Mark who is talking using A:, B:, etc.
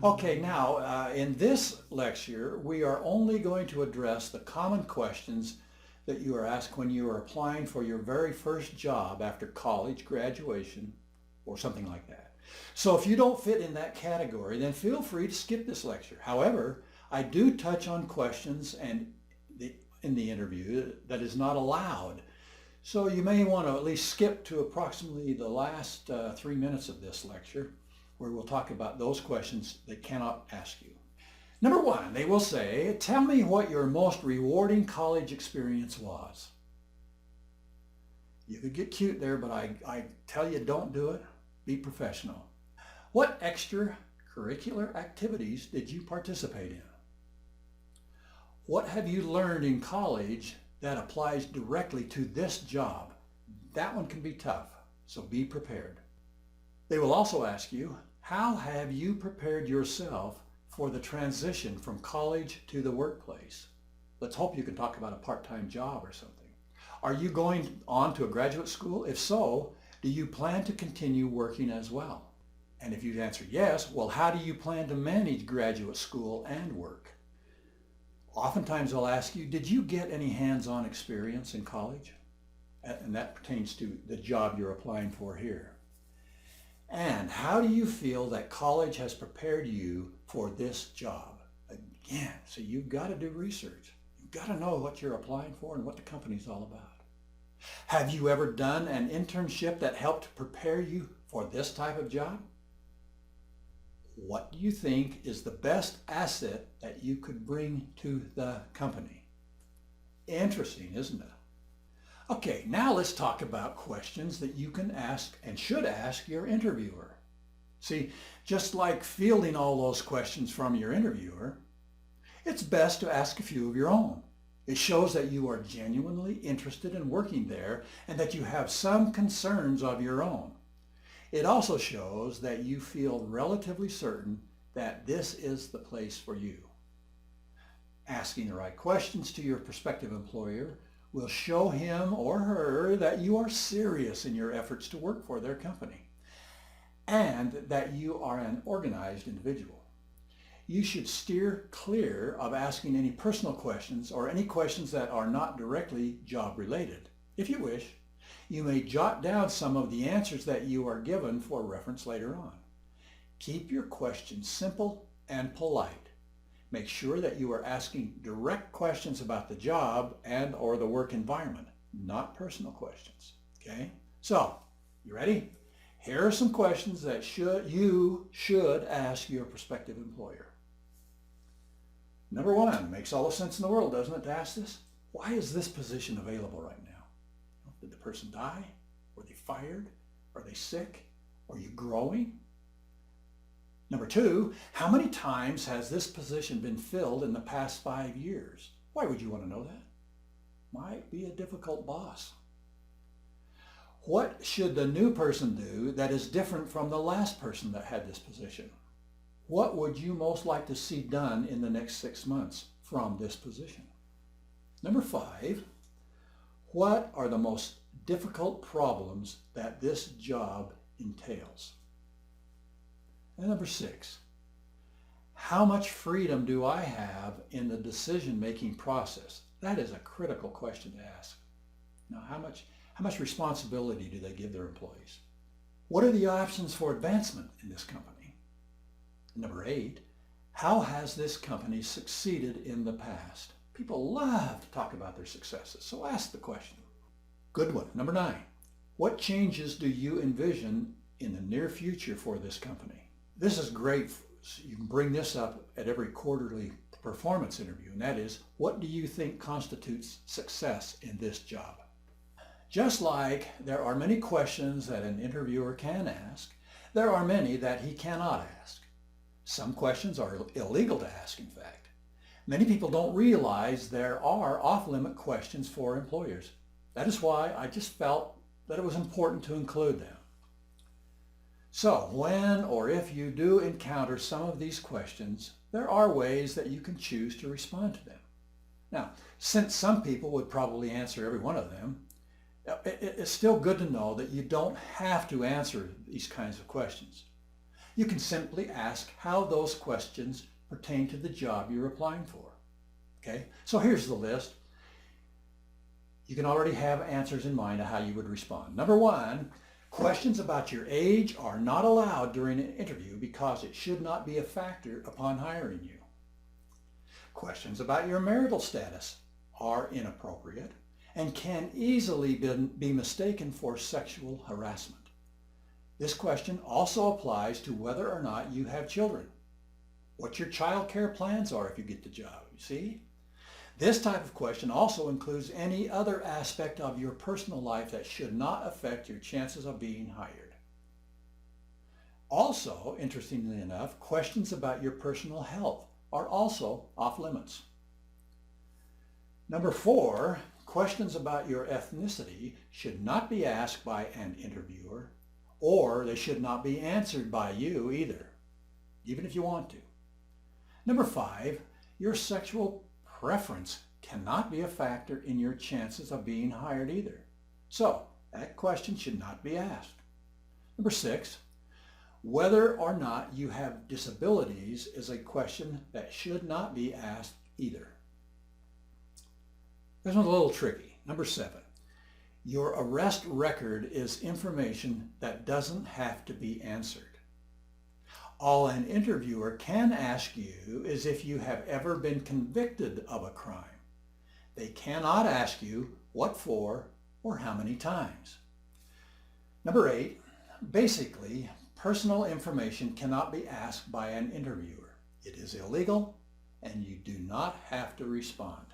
A: Okay, now in this lecture, we are only going to address the common questions that you are asked when you are applying for your very first job after college, graduation, or something like that. So if you don't fit in that category, then feel free to skip this lecture. However, I do touch on questions in the interview that is not allowed. So you may want to at least skip to approximately the last 3 minutes of this lecture, where we'll talk about those questions they cannot ask you. Number one, they will say, tell me what your most rewarding college experience was. You could get cute there, but I tell you, don't do it. Be professional. What extracurricular activities did you participate in? What have you learned in college that applies directly to this job? That one can be tough, so be prepared. They will also ask you, how have you prepared yourself for the transition from college to the workplace? Let's hope you can talk about a part-time job or something. Are you going on to a graduate school? If so, do you plan to continue working as well? And if you answer yes, well, how do you plan to manage graduate school and work? Oftentimes they'll ask you, did you get any hands-on experience in college? And that pertains to the job you're applying for here. And how do you feel that college has prepared you for this job? Again, so you've got to do research. You've got to know what you're applying for and what the company's all about. Have you ever done an internship that helped prepare you for this type of job? What do you think is the best asset that you could bring to the company? Interesting, isn't it? Okay, now let's talk about questions that you can ask and should ask your interviewer. See, just like fielding all those questions from your interviewer, it's best to ask a few of your own. It shows that you are genuinely interested in working there and that you have some concerns of your own. It also shows that you feel relatively certain that this is the place for you. Asking the right questions to your prospective employer will show him or her that you are serious in your efforts to work for their company and that you are an organized individual. You should steer clear of asking any personal questions or any questions that are not directly job related. If you wish, you may jot down some of the answers that you are given for reference later on. Keep your questions simple and polite. Make sure that you are asking direct questions about the job and or the work environment, not personal questions. Okay? So, you ready? Here are some questions that you should ask your prospective employer. Number one, makes all the sense in the world, doesn't it, to ask this? Why is this position available right now? Did the person die? Were they fired? Are they sick? Are you growing? Number two, how many times has this position been filled in the past 5 years? Why would you want to know that? Might be a difficult boss. What should the new person do that is different from the last person that had this position? What would you most like to see done in the next 6 months from this position? Number five, what are the most difficult problems that this job entails? And number six, how much freedom do I have in the decision-making process? That is a critical question to ask. Now, how much responsibility do they give their employees? What are the options for advancement in this company? Number eight, how has this company succeeded in the past? People love to talk about their successes, so ask the question. Good one. Number nine, what changes do you envision in the near future for this company? This is great. You can bring this up at every quarterly performance interview, and that is, what do you think constitutes success in this job? Just like there are many questions that an interviewer can ask, there are many that he cannot ask. Some questions are illegal to ask, in fact. Many people don't realize there are off-limit questions for employers. That is why I just felt that it was important to include them. So when or if you do encounter some of these questions, there are ways that you can choose to respond to them. Now, since some people would probably answer every one of them, it's still good to know that you don't have to answer these kinds of questions. You can simply ask how those questions pertain to the job you're applying for. Okay, so here's the list. You can already have answers in mind of how you would respond. Number one, questions about your age are not allowed during an interview because it should not be a factor upon hiring you. Questions about your marital status are inappropriate and can easily be mistaken for sexual harassment. This question also applies to whether or not you have children, what your child care plans are if you get the job, you see? This type of question also includes any other aspect of your personal life that should not affect your chances of being hired. Also, interestingly enough, questions about your personal health are also off limits. Number four, questions about your ethnicity should not be asked by an interviewer, or they should not be answered by you either, even if you want to. Number five, your sexual preference cannot be a factor in your chances of being hired either. So that question should not be asked. Number six, whether or not you have disabilities is a question that should not be asked either. This one's a little tricky. Number seven, your arrest record is information that doesn't have to be answered. All an interviewer can ask you is if you have ever been convicted of a crime. They cannot ask you what for or how many times. Number eight, basically, personal information cannot be asked by an interviewer. It is illegal and you do not have to respond.